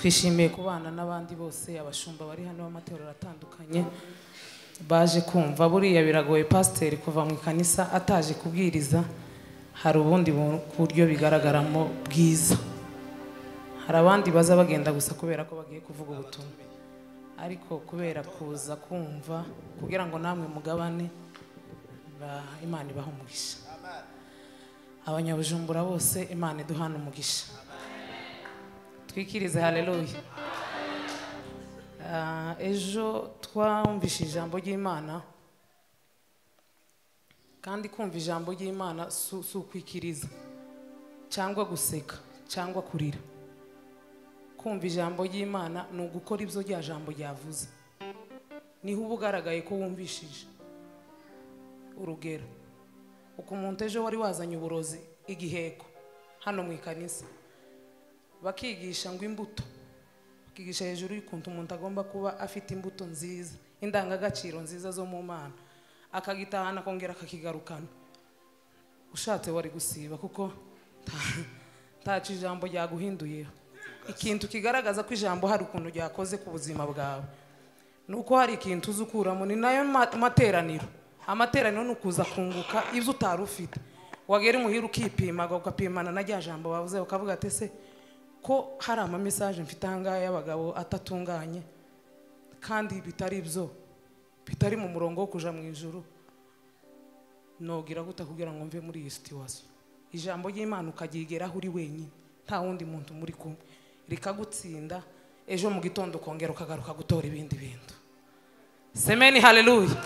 twishimiye kubana n'abandi bose abashumba bari hano b'amatorero atandukanye baje kumva. Buriya biragoye pasiteri kuva mu kanisa ataje kubwiriza, hari ubundi buryo bigaragaramo bwiza. Hari abandi baza bagenda gusa kubera ko bagiye kuvuga ubutumwa, ariko kubera kuza kumva kugira ngo namwe mugabane, Imana ibaha umugisha. Abanyabujumbura bose Imana iduhana umugisha. Twikirize haleluya. Ejo twumvise ijambo ry'Imana, kandi kumva ijambo ry'Imana si ukwikiriza cyangwa guseka cyangwa kurira. Kumva ijambo ry'Imana ni ugukora ibyo rya jambo ryavuze, niho uba ugaragaye ko wumvishije. Urugero, uko umuntu ejo wari wazanye uburozi igiheko hano mu ikanisa, bakigisha ngo imbuto, bakigisha hejuru y'ukuntu umuntu agomba kuba afite imbuto nziza, indangagaciro nziza zo mu Mana, akagitahana akongera akakigarukana. Ushatse wari gusiba kuko ntacu ijambo ryaguhinduyeho. Ikintu kigaragaza ko ijambo hari ukuntu ryakoze ku buzima bwawe, nuko hari ikintu uzukuramo. Ni nayo materaniro. Amateraniro ni ukuza kunguka ibyo utari ufite. Wagera imuhira ukipima, ugapimana na rya jambo bavuze, ukavuga ati se ko hari amamesaje mfite ahangaha y'abagabo atatunganye kandi bitari ibyo, bitari mu murongo wo kuja mu ijuru, nogira gute kugira ngo mve muri iyi situation? Ijambo ry'Imana ukagigeraho uri wenyine, nta wundi muntu muri kumwe, rikagutsinda. Ejo mu gitondo ukongera ukagaruka gutora ibindi bintu. Semeni haleluya.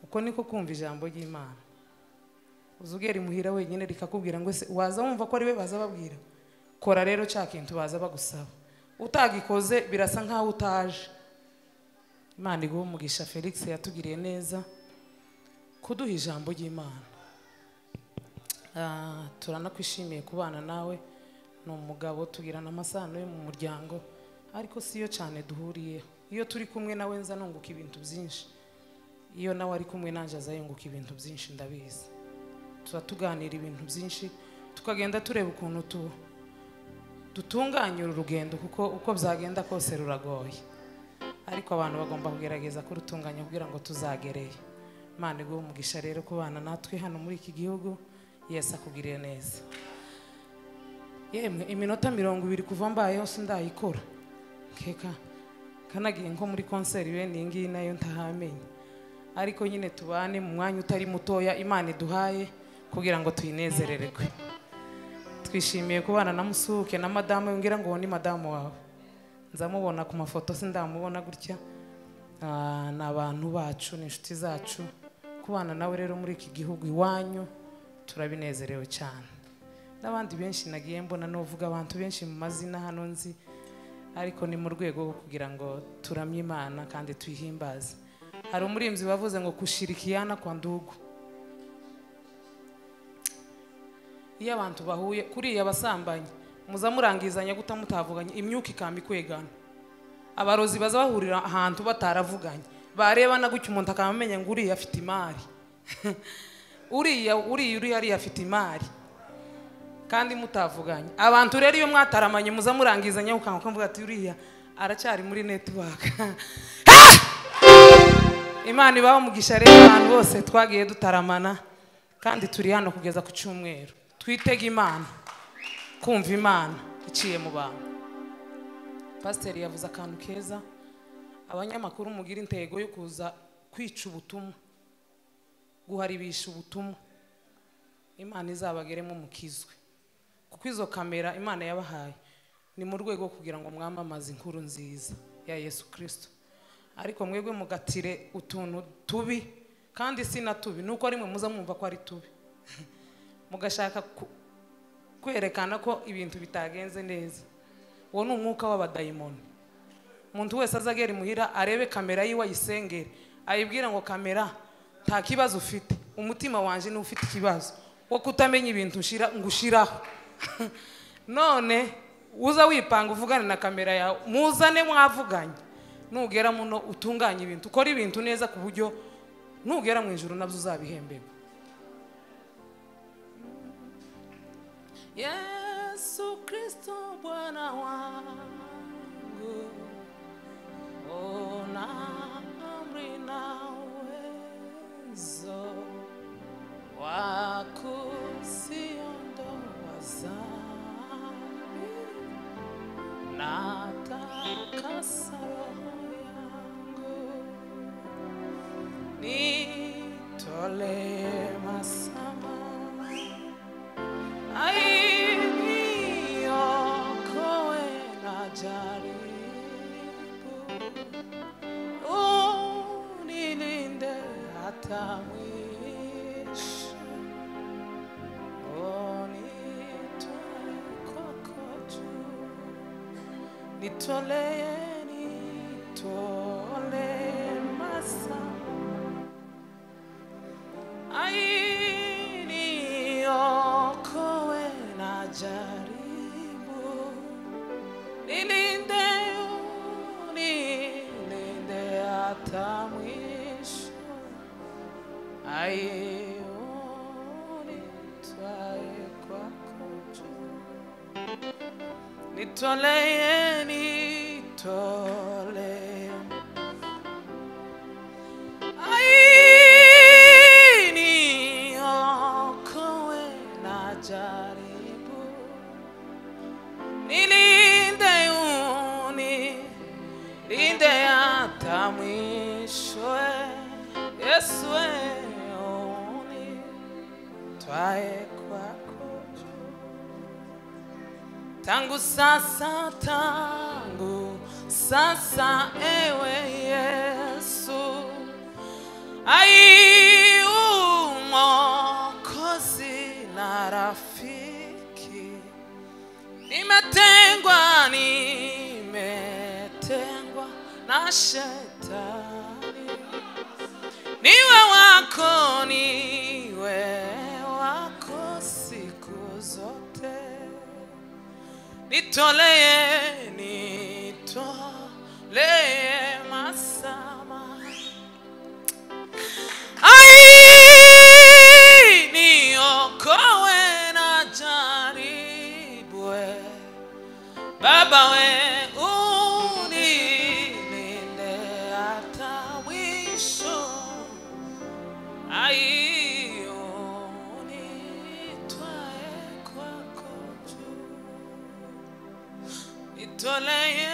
Uko niko kumva ijambo ry'Imana. Uzugera imuhira wenyine rikakubwira ngo se waza wumva ko ari we baza babwira, kora rero cya kintu baza bagusaba. Utagikoze birasa nkaho utaje. Imana iguhe umugisha. Felix yatugiriye neza kuduha ijambo ry'Imana. Turanakwishimiye kubana nawe. Ni umugabo tugirana amasano yo mu muryango, ariko siyo cyane duhuriyeho. Iyo turi kumwe nawe nza nunguka ibintu byinshi, iyo nawe ari kumwe nanje azayunguka ibintu byinshi. Ndabizi tuganira ibintu byinshi, tukagenda tureba ukuntu dutunganya urugendo, kuko uko byagenda kose ruragoye, ariko abantu bagomba kugerageza kurutunganya kugira ngo tuzagereye. Imana iguhe umugisha rero kubana natwe hano muri iki gihugu. Yesu akugiriye neza. Yemwe iminota 20 kuva mbayeho sindayikora, keka kanagiye nko muri concert bene iyi nayo ntahamenye, ariko nyine tubane mu mwanya utari mutoya Imana iduhaye kugira ngo tuyinezerererwe. Twishimiye kubana na Musuke na madamu, ngira ngo ni madamu wawe, nzamubona ku mafoto sindamubona gutya. N'abantu bacu n'inshuti zacu, kubana nawe rero muri iki gihugu iwanyu turabinezerewe cyane. N'abandi benshi nagiye mbona novuga abantu benshi mu mazina hano nzi, ariko ni mu rwego rwo kugira ngo turamye Imana kandi tuyihimbaze. Hari umurimbyi bavuze ngo kushirikiana kwa ndugu. Iyo abantu bahuye kuriya basambanye, muza murangizanya gutamutavuganye, imyuka ikamikwegana. Abarozi baza bahurira ahantu bataravuganye, barebana gutyo umuntu akamenya ngo uriya afite imari uriya afite imari kandi mutavuganye. Abantu rero iyo mwataramanye muza murangizanya ukamvuga ati uriya aracyari muri network. Imana ibaho umugisha rero abantu bose twagiye dutaramana, kandi turi hano kugeza ku cyumweru. Twitega Imana, kumva Imana iciye mu bantu. Pasiteri yavuze akantu keza, abanyamakuru mugira intego yo kuza kwica ubutumwa, guharibisha ubutumwa. Imana izabageremo mukizwe, kuko izo kamera Imana yabahaye ni mu rwego kugira ngo mwamamaze inkuru nziza ya Yesu Kristo. Ariko mwebwe mugatire utuntu tubi, kandi sina tubi, nuko rimwe muza mwumva ko ari tubi mugashaka kwerekana ko ibintu bitagenze neza. Uwo ni umwuka w'abadayimoni. Umuntu wese azagera imuhira arebe kamera yiwe ayisengere, ayibwira ngo kamera nta kibazo ufite, umutima wanje ni ufite ikibazo wo kutamenya ibintu ngushiraho none uza wipanga uvugane na kamera yawe, muzane mwavuganye, nugera muno utunganya ibintu, ukora ibintu neza ku buryo nugera mu ijuru nabyo uzabihemberwa. Yesu Kristo Bwana wangu. nitolee masa niokoe na jaribu nilinde hata mwisho nitwae kwako juu nitolee niokoe na jaribu nilinde hata mwisho Yesu nitwae kwako juu tangu sasa ewe Yesu Mwokozi na rafiki nimetengwa na shetani niwe wako siku zote nitolee masama niokoe na jaribu Baba unilinde hata mwisho nitwae kwako juu nitolee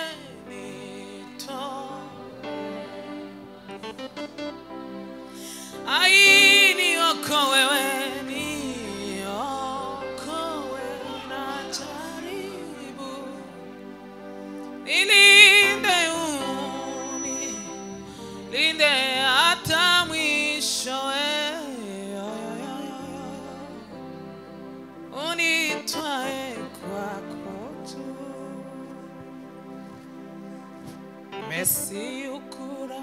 niokoe na jaribu nilinde hata mwisho unitwae kwako juu Mesi ukura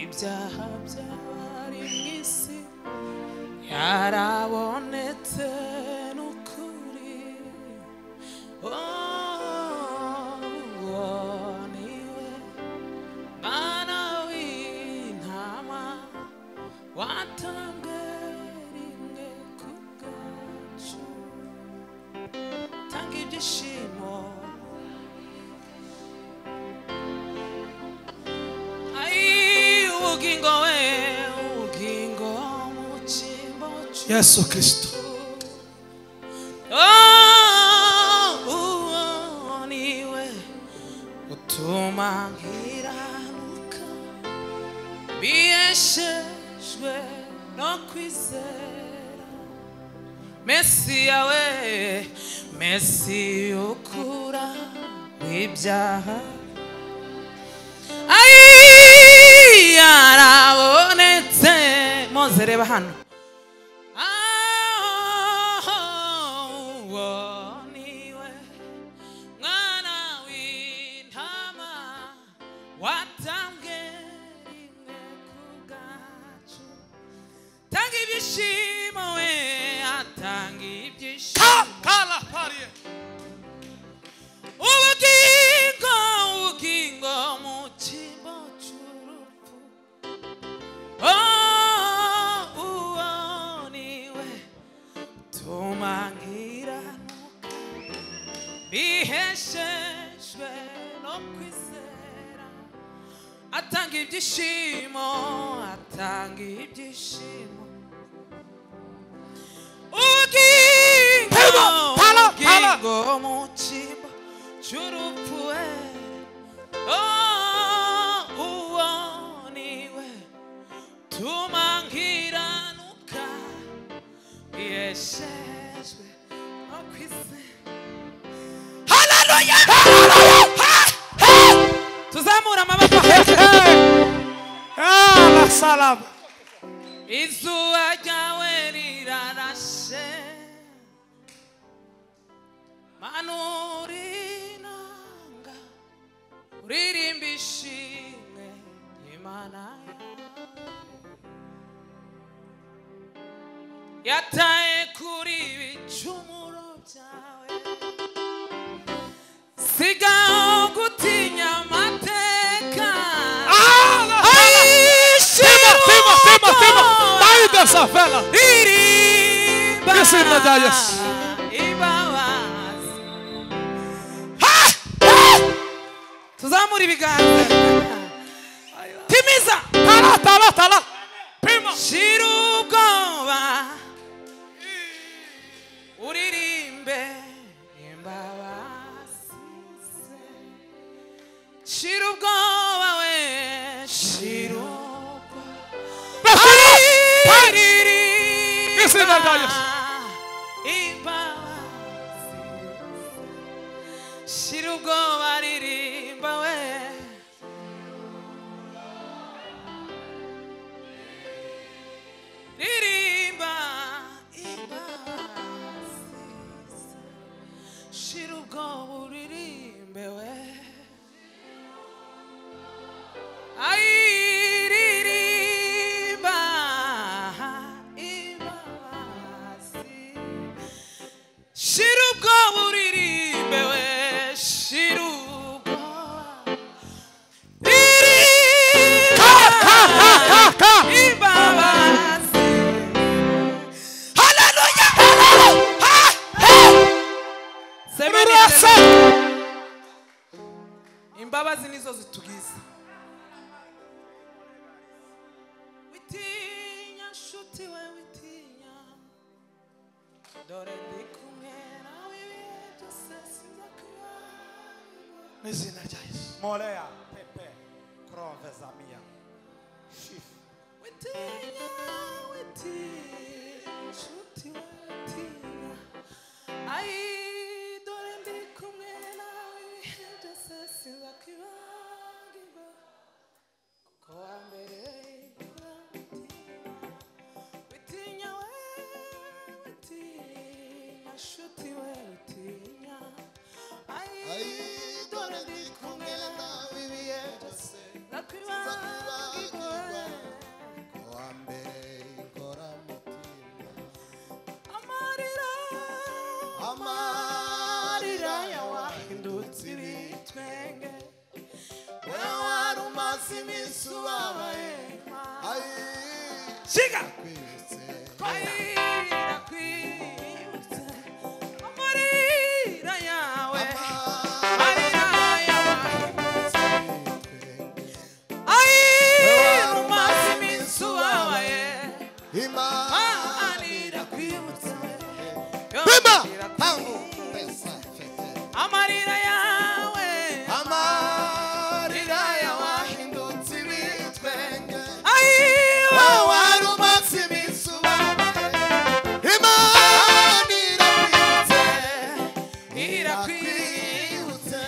ibyaha by'abari mw'isi yarabonetse n'ukuri niwe Mwana w'intama watambwe rimwe ku bwacu tanga ibyishimo Yesu Kristo niwe utuma nkiranuka biyeshejwe no kwizera Mesiya we Mesi ukura w'ibyaha yarabonetse Mose reba hano niwe Mwana w'intama watambwe rimwe ku bwacu tanga ibyishimo we atanga ibyishimo ubugingo mu cyimbo cy'urupfu niwe tuma nkiranuka biheshejwe no kwizera atanga ibyishimo ubugingo mu cyimbo cy'urupfu niwe tuma nkiranuka biheshejwe no kwizera Haleluya tuzamura amaboko salama izuba ryawe rirarashe manura inanga ishimwe Imana yataye kuri ibicumuro byawe sigaho gutinya amateka tema vai dessa vela iririmba tuzamura ibiganza timiza tala pima shira ubwoba uririmbe imbabazi shira ubwoba we shira ubwoba imbabazi shira ubwoba ririmba we ririmba imbabazi shira ubwoba uririmbe we ay ririmba imbabazi shira ubwoba uririmbe we shira ubwoba ririmba imbabazi haleluya imbabazi nizo zitugize witinya nshuti we witinya dore ndi kumwe nawe ibihe byose sinzakwibagirwa n'izina rya Yesu Molea, Pepe, Croves a mia. Shif. witinya nshuti we witinya ay dore ndi kumwe nawe ibihe byose sinzakwibagirwa kuko wambereye witinya we witinya nshuti we witinya ay dore ndi kumwe nawe ibihe byose sinzakwibagirwa amarira yawahindutse ibitwenge wowe wari umaze iminsi ubabaye shiga kwibutse amarira yawe amarira yawahindutse umaze iminsi ubabaye amarira kwibutse amarira yawe amarira yawahindutse ibitwenge wowe wari umaze iminsi ubabaye Imana irakwibutse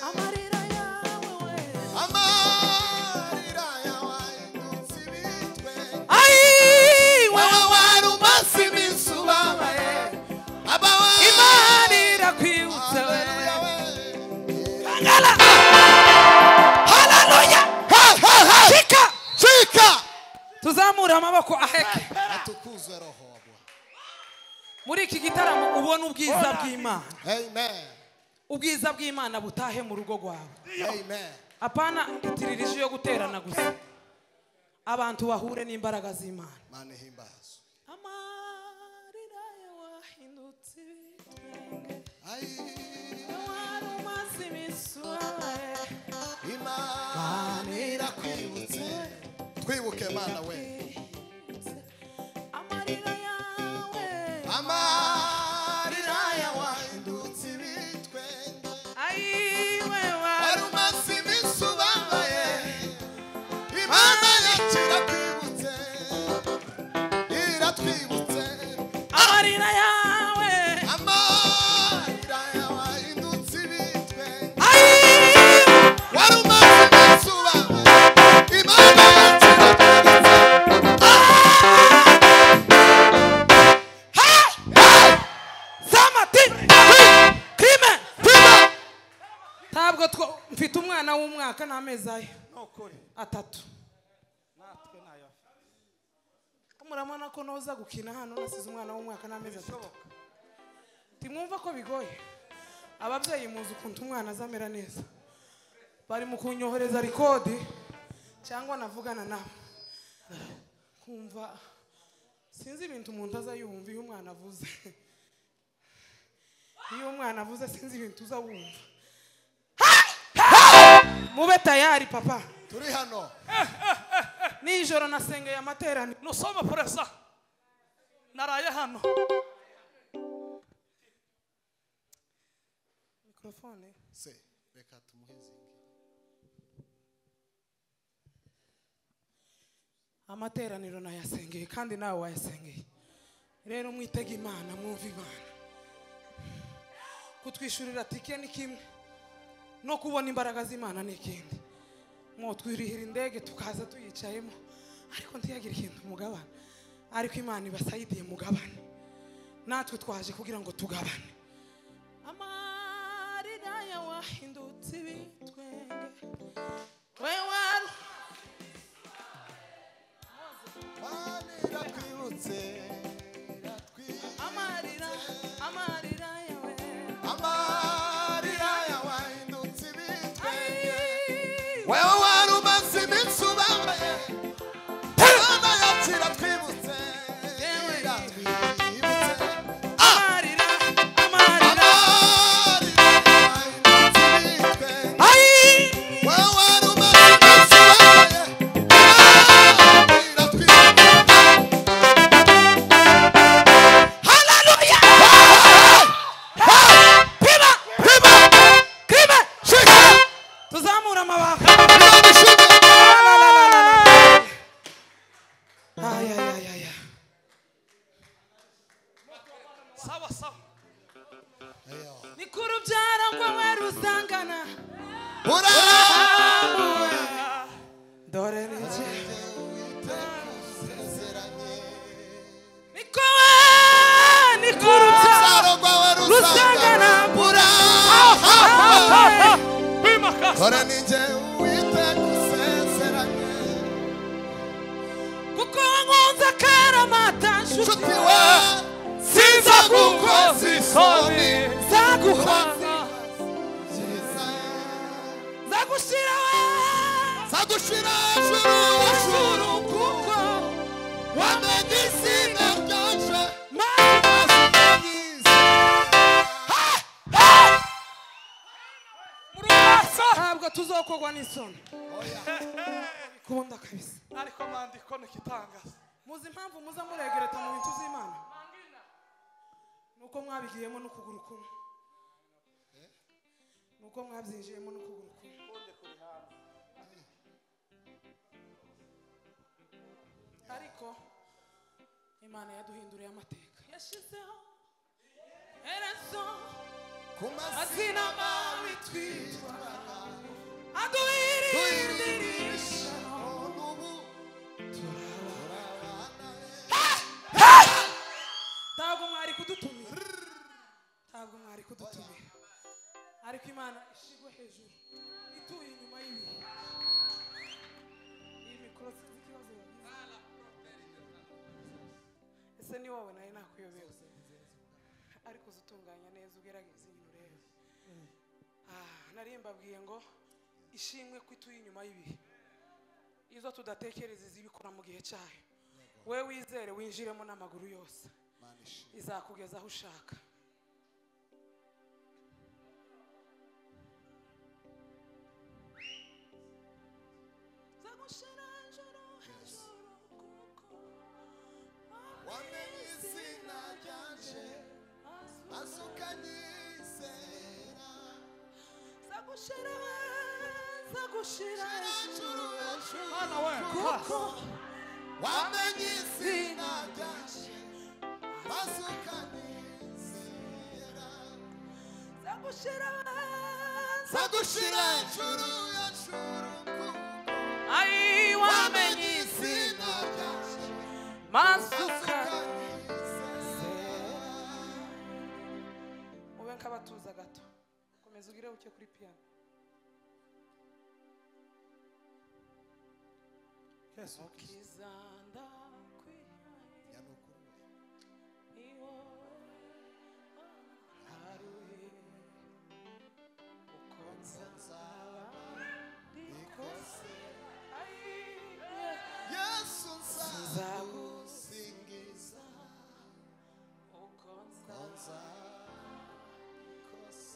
amarira yawe amarira yawahindutse ibitwenge wowe wari umaze iminsi ubabaye Imana irakwibutse we angala haleluya shika tuzamura amaboko aheke Atukuzwe roho wa Bwana. muri iki gitaramo ubona ubwiza bw'Imana Amen. ubwiza bw'Imana butahe mu rugo rwawe Amen. apana itiririje yo guterana gusa abantu bahure n'imbaraga z'Imana Mane himbazo. amarira yawahindutse ibitwenge Ai. wari umaze iminsi ubabaye Imana irakwibutse. Twibuke Mana we. amarira yawe Amarira yawahindutse ibitwenge. ayiwe Wari umaze iminsi ubabaye. Imana yacu irakwibutse. Iratwibutse. amarira yawe Amarira yawahindutse ibitwenge. ayiwe Wari umaze iminsi ubabaye. Imana yacu irakwibutse. ntabwo mfite umwana w'umwaka n'amezi aye nokuri 3 natwe nayo murabona ko noza gukina hano nasize umwana w'umwaka n'amezi 3 timwumva ko bigoye ababyeyi muzi ukuntu umwana azamera neza bari mu kunyohereza rikodi cyangwa navugana nabo kumva sinzi ibintu umuntu azayumva iyo umwana avuze sinzi ibintu uzawumva mube tayari papa turi hano nijoro nasengeye amateraniro nusoma presa naraye hano mikrofone se reka tumuhezinge amateraniro nayasengeye kandi nawe wayasengeye rero mwitega Imana mwumva Imana kutwishurira tike ni kimwe no kubona imbaraga z'Imana ni ikindi twirihira indege tukaza tuyicayemo ariko ntiyagira ikintu mugabane ariko Imana ibasayidiye mugabane natwe twaje kugira ngo tugabane amarira yawahindutse ibitwenge wewe tuzokogwa n'isoni kunda kabisa ariko mandiko nikitangaza muzi impamvu muza muregereta mu bintu z'Imana nuko mwabigiyemo n'ukuguru kumwe nuko mwabyinjiyemo n'ukuguru kumwe ariko Imana yaduhinduriye amateka yashizeho erezo kumazina mabi twitwa aduhiririsha ntabwo mwari kudutumira ariko Imana ishigwe hejuru ituye inyuma y'ibihe iyi mikoro sinzi ikibazo yagize ese ni wowe nari nakuyobera ariko uzutunganya neza ugerageza ibintu rero nari mbabwiye ngo ishimwe ko ituye inyuma y'ibihe izo tudatekereza izibikora mu gihe cyayo we wizere winjiremo n'amaguru yose izakugeza aho ushaka zagushira hejuru kuko wamenye izina ryanje azukanyizera zagushira hejuru kuko wamenye izina ryanje azukanyizera zagushira hejuru ai wamenye izina ryanje mube nk'abatuza gato komeza ugire uke kuri piano Yesu Kristo. mukiza ndakwihaye yanukuruwe ni wowe haruye uko nzaba ndi kose Yesu nzagusingiza uko konza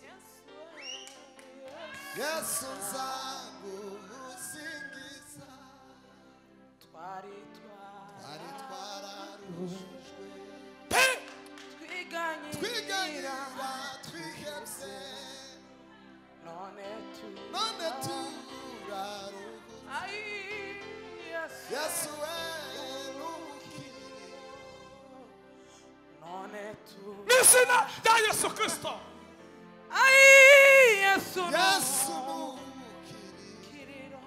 Yesu Yesu nzagusingiza twari twararushijwe twiganyira twiganyira twihebye none turaruhuka Ay, Yesu we nukiri none Mu izina rya Yesu Kristo. Ay, Yesu Yesu nukiri kiriro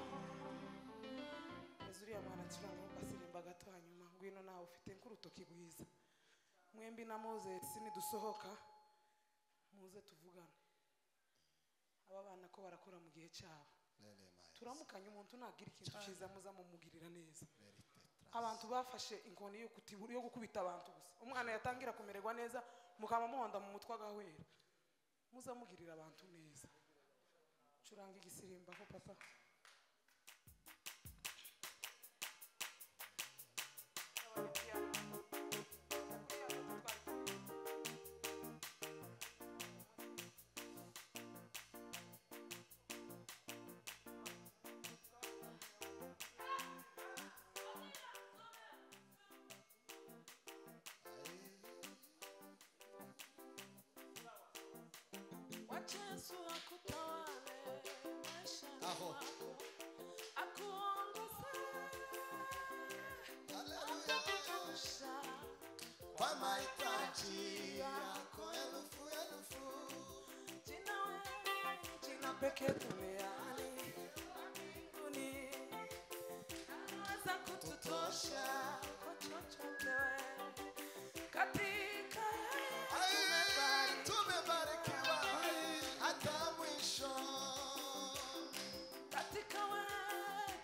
Ezuriya mwana kiranga basirimba gato hanyuma ngwino nawe ufite nk'urutoki rwiza mwembi na Moses nidusohoka muze tuvugane aba bana ko barakora mu gihe cyabo turamukanye umuntu nagira ikintu cyiza muza mumugirira neza abantu bafashe inkoni yo gukubita abantu gusa umwana yatangira kumererwa neza mukaba muhonda mu mutwe agahwera muza mugirira abantu neza curanga igisirimba ho papa Yesu akutawale maishani Aho. mwako, akuongoze Haleluya akakutosha kwa mahitaji yako elfu jina wewe jina pekee duniani mbinguni anaweza kututosha kwa chochote wewe katika yeye tumebarikiwa hata mwisho katika wewe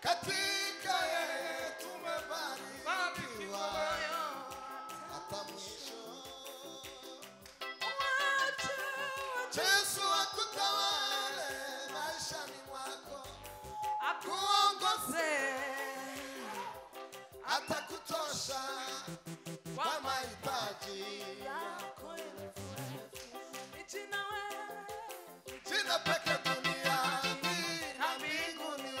katika yeye tumebarikiwa hata mwisho Yesu akutawale maishani mwako akuongoze atakutosha kwa mahitaji yako jina wewe jina pekee duniani na mbinguni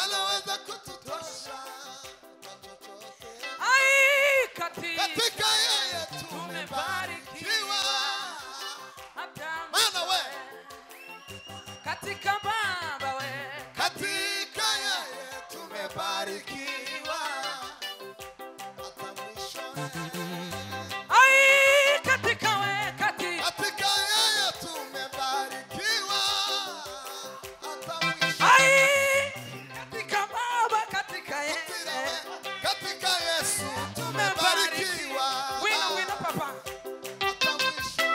anaweza kututosha kwa chochote ai katika katika yeye tumebarikiwa hata maana we katika baba we katika yeye tumebarikiwa hata mwisho ai katika we katika yeye tumebarikiwa hata mwisho ai katika baba katika yeye katika Yesu tumebarikiwa tumebarikiwa wino wino papa hata mwisho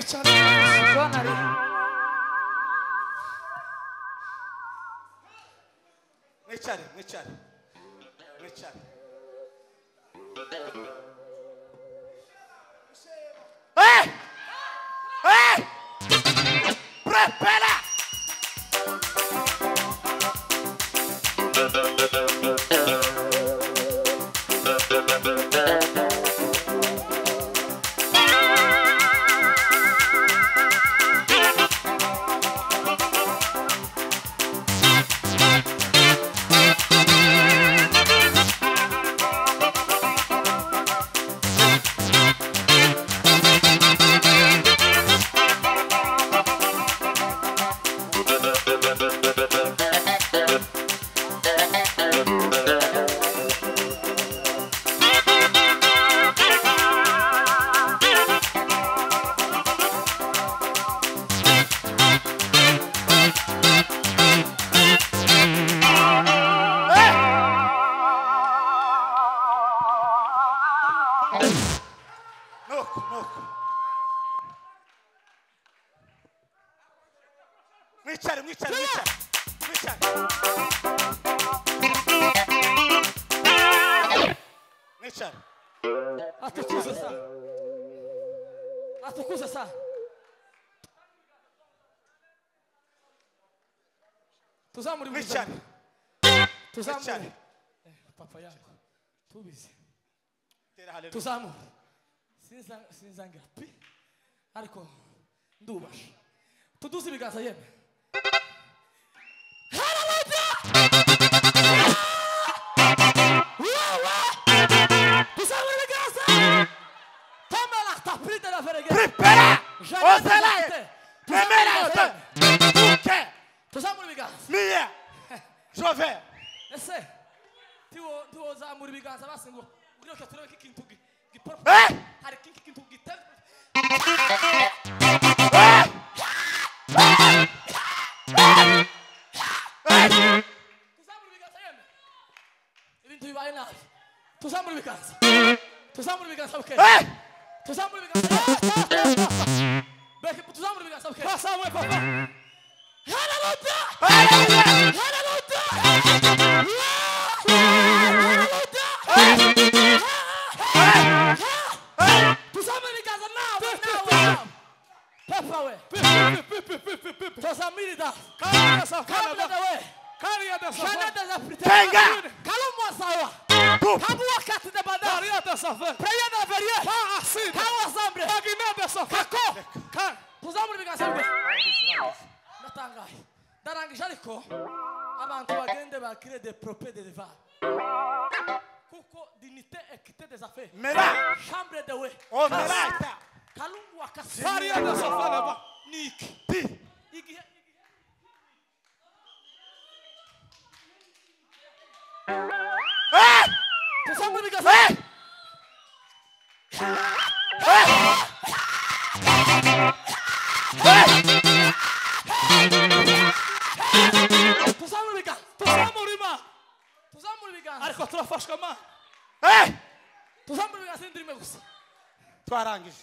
Mwicare. John ari Mwicare, mwicare. Mwicare. Prepara! Mwicare, mwicare, mwicare. Mwicare. Mwicare. Atukuze sana. Atukuze sana. Tuzamuri Mwicare. Tuzamuri. Papa yangu. Tubizi. Tera haleluya. Tuzamuri. Sinzangira pi. Ariko ndubasha. Tuduze ibiganza yeme. Prepara! Oselaya! Emerata! Uke! Tuzamuri ibiganza. Mia! Jove! Ese tiwo zamuri ibiganza basi ngo uriyo turebe ikintu giporo. Hari kintu gitembe. Tuzamuri ibiganza yeme. Ibintu bibaye nabi. Tuzamuri ibiganza. Tuzamuri ibiganza buke. Tuzamuri ibiganza. Beke tuzamuri ibiganza buke. Pasa we papa. Hallelujah! Hallelujah! Tuzamuri ibiganza nawe. Papa we. Tuzamuri da. Kabla da we. Canada da Afrika. Tenga! Kalumwa sawa. Kamu wakati da bada. Prayer da verie. Kawa zambre. Kako. Tuzamuri ibiganza buke. Natangaye. Darangije ariko abantu bagende bakire des propres de devoir. Kuko dignité équité des affaires. Mera! Chambre de we. O merata! Kalungu wakati. Niki! Ti! Igi. Tuzamuri ibiganza. Tuzamuri ibiganza. Tuzamuri ibiganza. Ariko turafashwa ma! Tuzamuri ibiganza indirime gusa. Twarangije.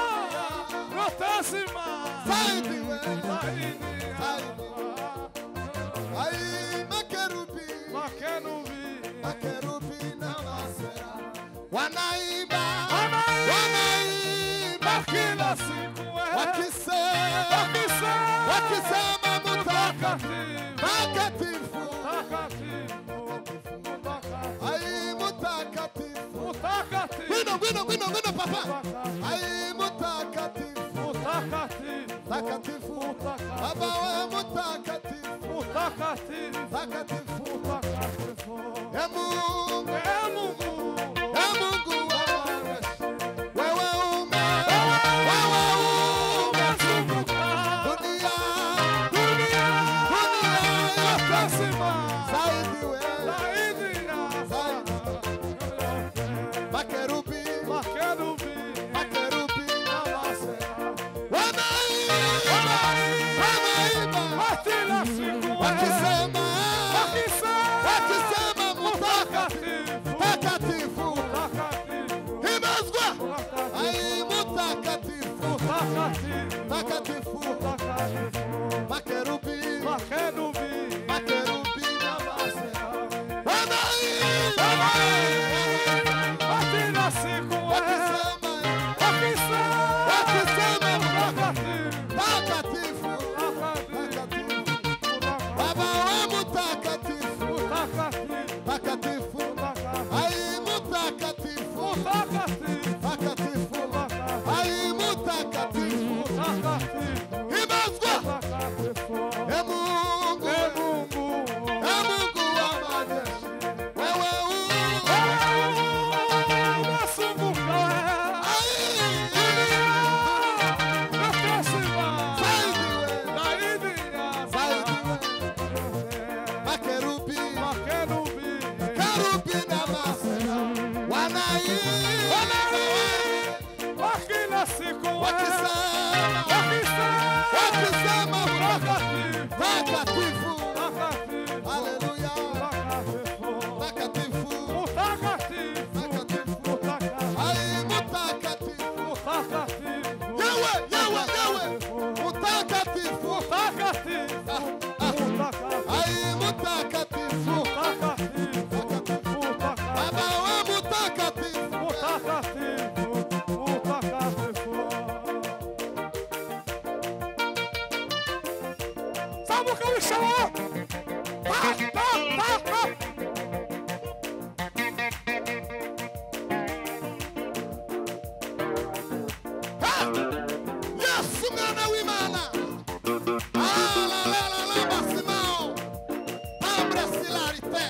Ai makerubi na masera wanaimba kila siku wakisema mutakatifu ai mutakatifu wino papa ai mutakatifu baba we mutakatifu ya Mungu wewe umezunguka dunia yote zaidi makerubi na masera wanaimba wakisema mutakatifu himazwa ai mutakatifu makerubi na masera wanaimba wakisema mutakatifu baba wa mutakatifu ai mutakatifu ai mutakatifu himazwa Mungu wa majeshi wewe makerubi na masera wakisema mutakatifu haleluya takatifu ai mutakatifu yewe mutakatifu ai mutakatifu baba wa mutakatifu Yesu mwana w'Imana basimao pambre silarite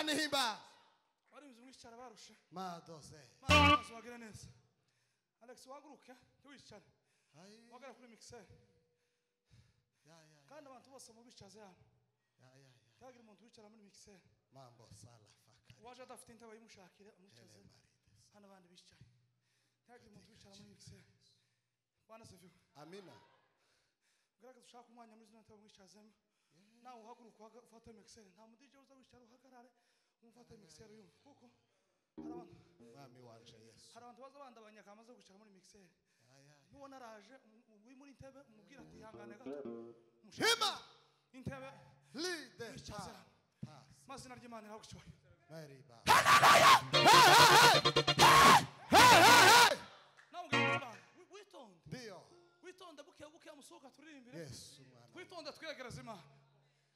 nihimba bari mwicara barusha madoze maze bagire neza Alex waguruke ntiwicare wagara kuri mixer kandi abantu bose mu bicaze hano tagira umuntu wicara muri mixer mambo sala faka waje adafite intebe yimushakire umwicaze hano abandi bicaye tagira umuntu wicara muri mixer bwana Sefiu amina garagaza ushaka umwanya muri zino ntebe mwicazemo nawe uhaguruka ufate mixer nta mudije uza wicara uhagarare umufate mixer yumva kuko hari abantu mwami wanje Yesu hari abantu baza bandabanya kamaze gucara muri mixer nubona araje uri muri intebe umubwira ati ihangane gato hima intebe leader wicaze mazina ry'Imana iragucyoye Mary ba witonde ndio witonde buke musohoka turirimbire Yesu mwana witonde twegereza Imana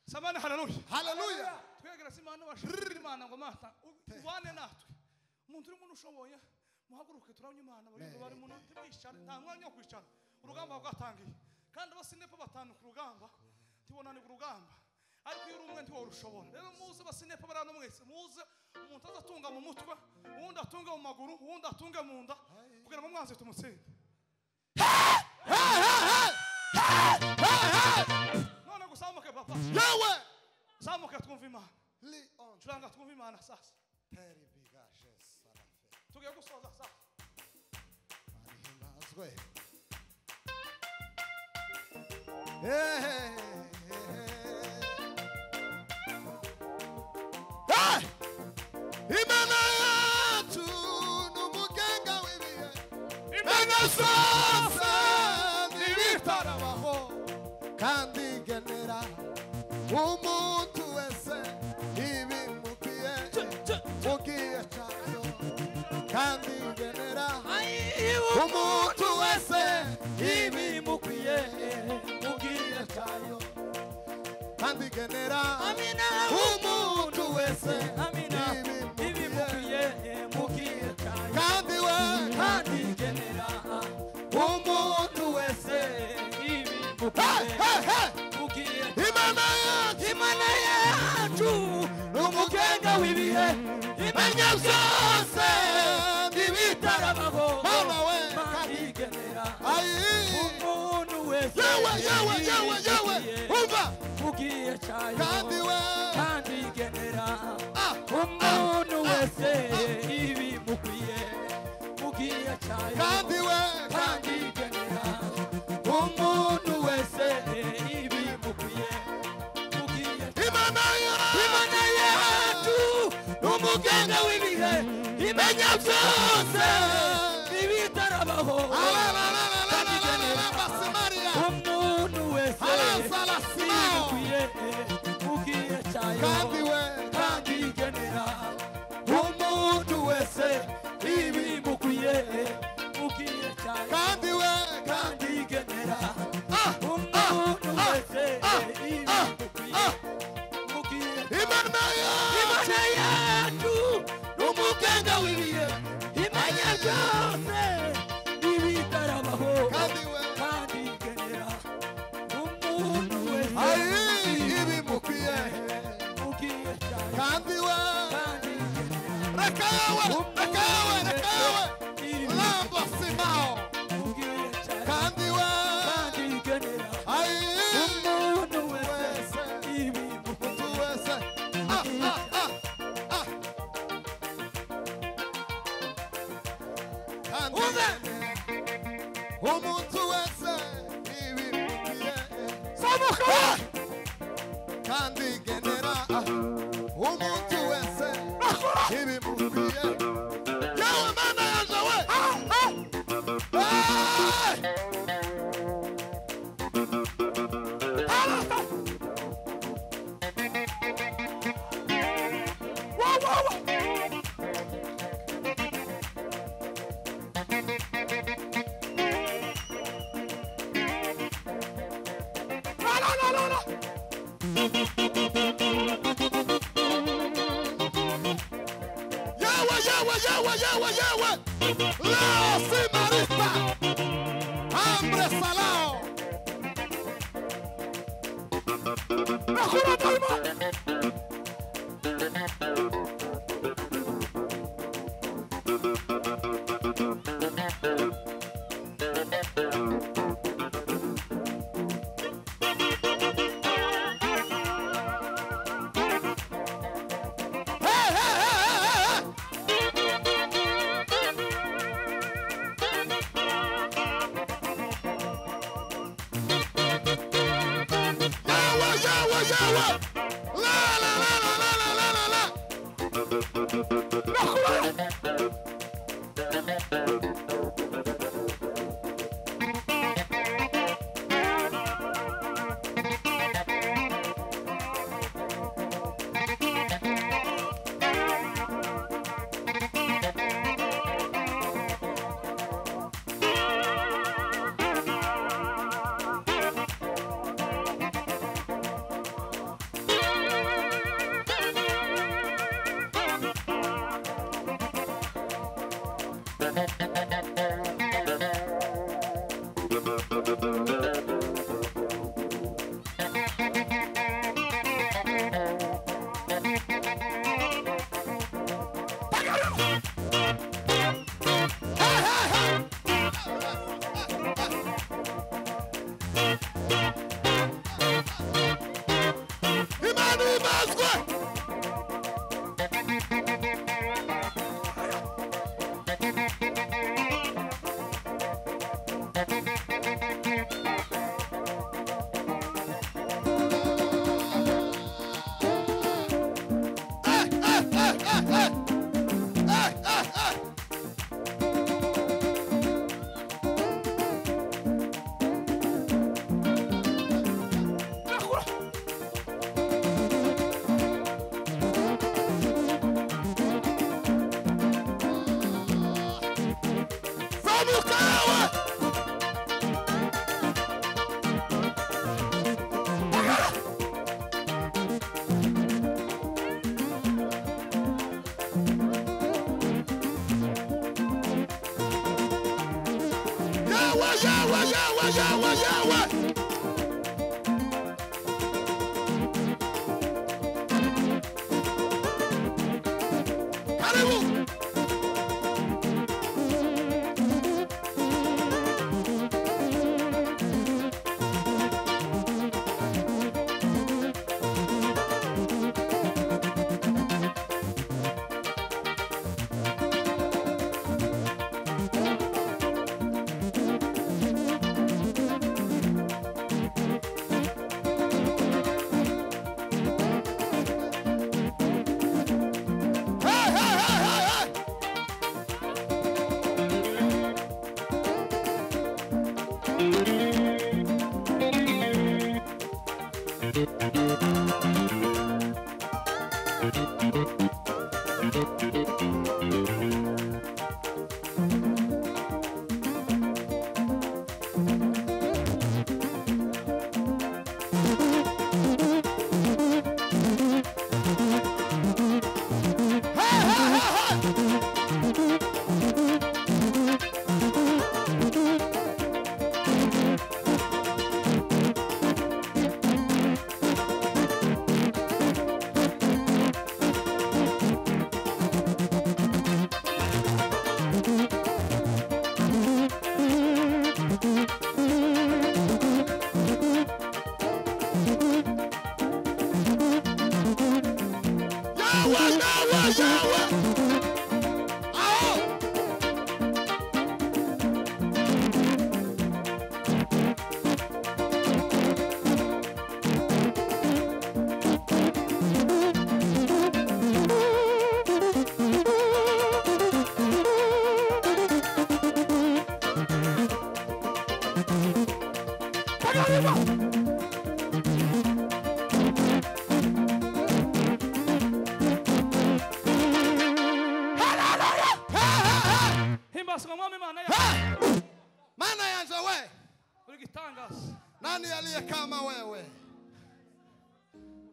samani haleluya haleluya twegereza Imana bashirira Imana ngo mata ubane natwe umuntu uri muntu ushoboye muhaguruke turamye Imana bari mu ntibishana nta mwanya wo kwicara urugamba rwatangiye kandi basinepo batanu ku rugamba tibonane ku rugamba ariko iyo umwe nti worushobora rero muze basinepo barano mwese muze umuntu azatunga mu mutwe uwundi atunga mu maguru uwundi atunga mu nda kugira ngo mwanze tumutsinde none gusamuke papa yawe samuke twumva Imana Leon turanga twumva Imana sasa Terry Bigashes Salafe tugiye gusoza sasa Himbazwe Imana yacu n'umugenga w'ibihe Imana zose n'ibitarabaho kandi igenera umuntu wese ibimukwiye mugiye cyayo kandi igenera umuntu wese ibimukwiye mugiye cyayo kandi igenera umuntu wese ibimukwiye mugiye cyayo kandi we kandi igenera umuntu wese ibimukwiye Imana yacu n'umugenga w'ibihe imenya byose n'ibitarabaho mama we kandi igenera umuntu wese yewe umva ugiye cyayo kandi we kandi igenera umuntu wese ibimukwiye ugiye cyayo kandi we kandi igenera umuntu wese ibimukwiye Imana yacu n'umugenga w'ibihe imenya byose n'ibitarabaho kandi igenera umuntu wese ibimukwiye ugiye cyayo kandi we kandi igenera umuntu wese ibimukwiye ugiye cyayo kandi we kandi igenera umuntu wese ibimukwiye Imana yacu n'umugenga w'ibihe imenya byose n'ibitarabaho kandi igenera umuntu wese ibimukwiye ugiye cyane kandi we reka yawe lambo simao kandi we kandi igenera umuntu wese ibimukwiye umuntu wese ibimukwiye samuka kandi igenera umuntu wese ibimukwiye yawe mana yaje we Yawe Leo si marifa hambre salao nakura dalma La la la la la la la la la. Maana yanza we. Nani aliye kama wewe?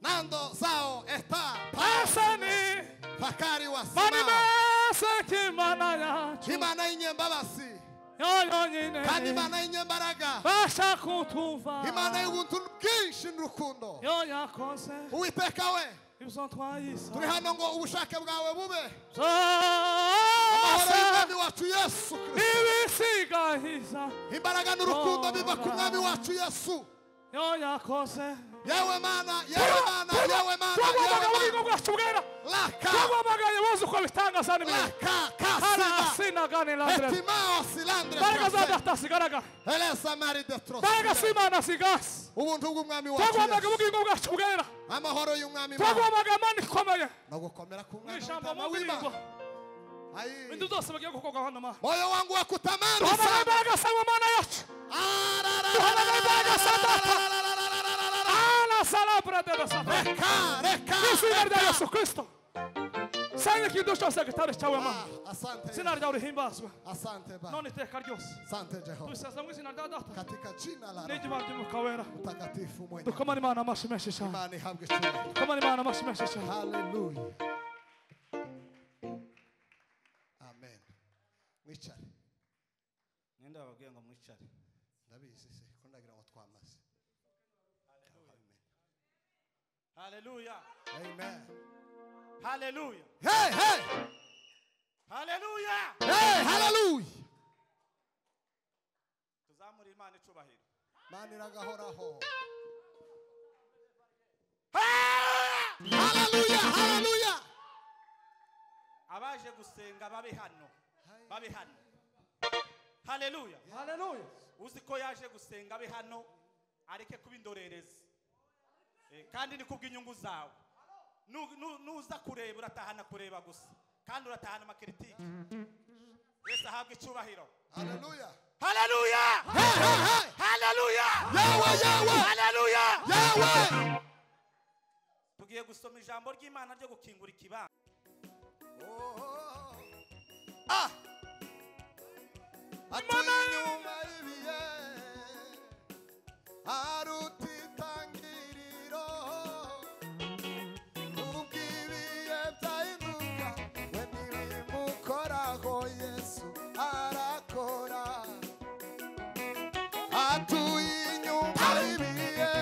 Nando sao está pasani fakari wa Imana inyembabasi kandi Imana inyembaraga Imana y'ubuntu bwinshi n'urukundo Uwiteka we turi hano ngo ubushake bwawe bube amahoro y'Umwami wacu Yesu Kristo imbaraga n'urukundo biva ku Mwami wacu Yesu yewe mana yewe mana yewe mana twagombaga yewe ubugingo mana bwacu bwera laka twagombaga boza uko bitangaza n'ibintu laka hara kasina asina gane landre etimao silandre imbaraga za data zigaragara elesa mari de tros imbaraga z'imana zigasi ubuntu bw'umwami wacu twagombaga Yesu. ubugingo bwacu bwera amahoro y'umwami twagombaga amani ikomeye no gukomera ku mu mwana ijambo w'Imana mu bugingo Ai. ibintu byose bagiye gukorwa hano ma moyo wangu wa kutamani duhamagara sana imbaraga za mana yacu duhamagara imbaraga za data ala salabra de data reka izina rya Yesu Kristo sanga ikintu cyose gitare cyawe mana asante izina ryawe rihimbazwe asante ba none iteka ryose asante Jehova duseza mu izina rya data katika jina la n'ijima ry'umwuka wera mtakatifu mwenye dukomane imana amashyi menshi cyane imani ihabwe icyubahiro dukomane imana amashyi menshi cyane haleluya amen mwicare ninde wababwiye ngo mwicare ndabizi se ko ndagira ngo twamaze haleluya amen haleluya hey hey haleluya hey haleluya tuzamure imana icubahiro mani iragahoraho haleluya haleluya abaje gusenga babe hano babe hano haleluya haleluya uzi ko yaje gusenga abe hano areke kuba indorerezi kandi ni kubw'inyungu zawe nuza kureba uratahana kureba gusa kandi uratahana amakiritike wese ahabwa icyubahiro haleluya haleluya hey hey hey haleluya yewe yewe haleluya yewe tugiye gusoma ijambo ry'Imana ryo gukingura ikibanza atuye inyuma y'ibihe arutitangiriro ubw'ibihe byahinduka we ntibimukoraho Yesu arakora atuye inyuma y'ibihe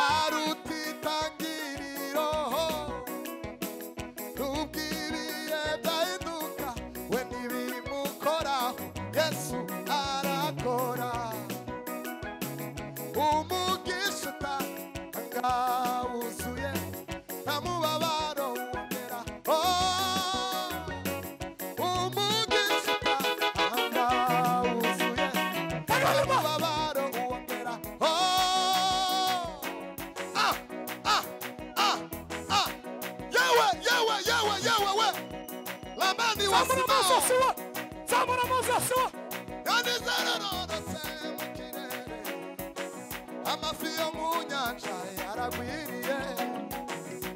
arutitangiriro ubw'ibihe byahinduka we ntibimukoraho Yesu arakora umugisha utanga wuzuye nta mubabaro wongera umugisha utanga wuzuye nta mubabaro wongera yewe yewe yewe yewe we lamani wasimao zamura moses wa kandi zararorotse mu kirere amafi yo mu nyanja yaragwiriye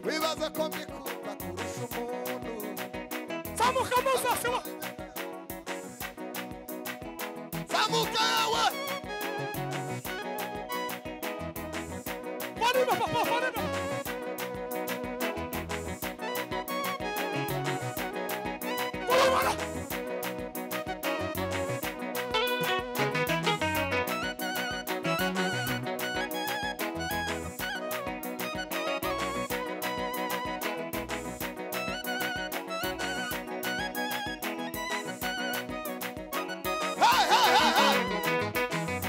wibaza ko mbikunda kurusha umuntu zamuka moses wa zamuka yawe farima papa farima wala hey hey hey hey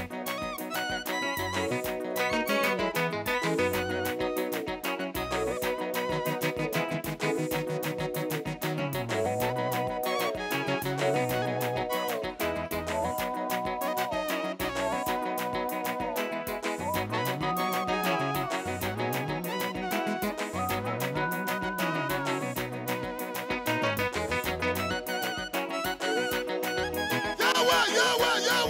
yewe yewe yewe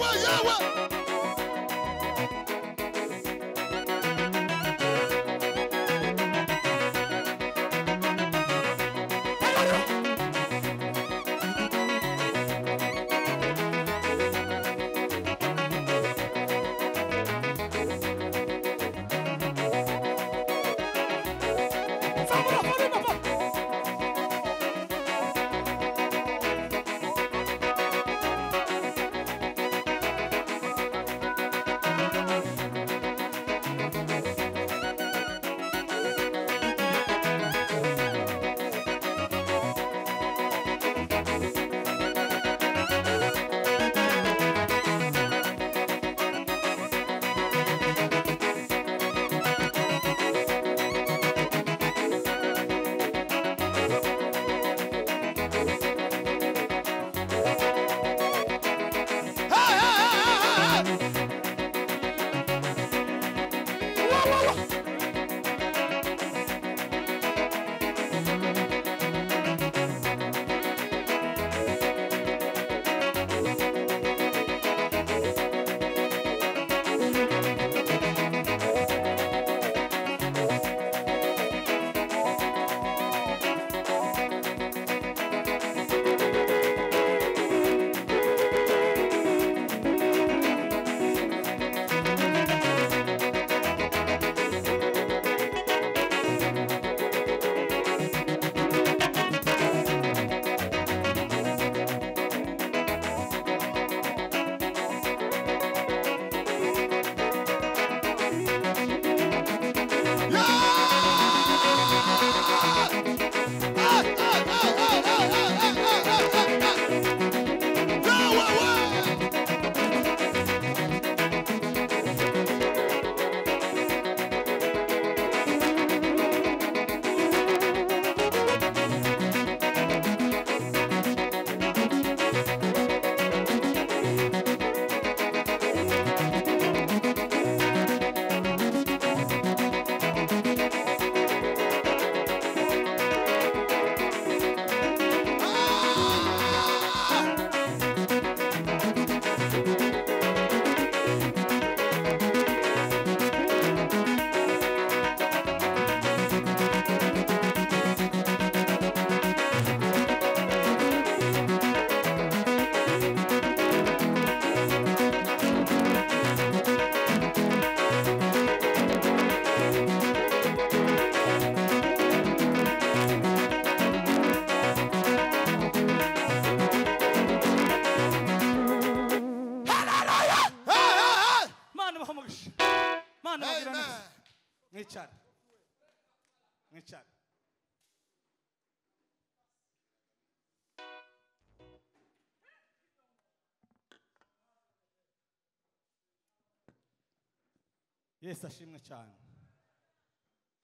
Yesu ashimwe cyane.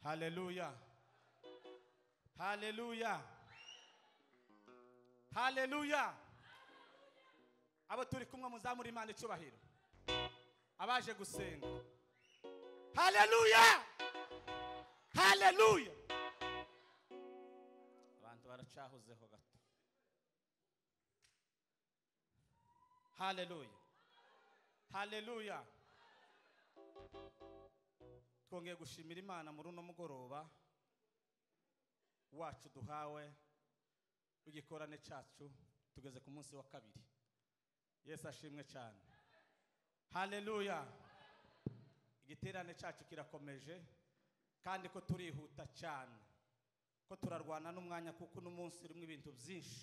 Haleluya. Haleluya. Haleluya. Abo turi kumwe muzamura Imana icyubahiro. Abaje gusenga. Haleluya. Haleluya. Abantu baracahuzeho gato. Haleluya. Haleluya. Twongeye gushimira Imana muri uno mugoroba wacu duhawe w'igikorane cyacu, tugeze ku munsi wa kabiri. Yesu ashimwe cyane. Haleluya. Igiterane cyacu kirakomeje kandi ko turihuta cyane, ko turarwana n'umwanya kuko n'umunsi urimo ibintu byinshi.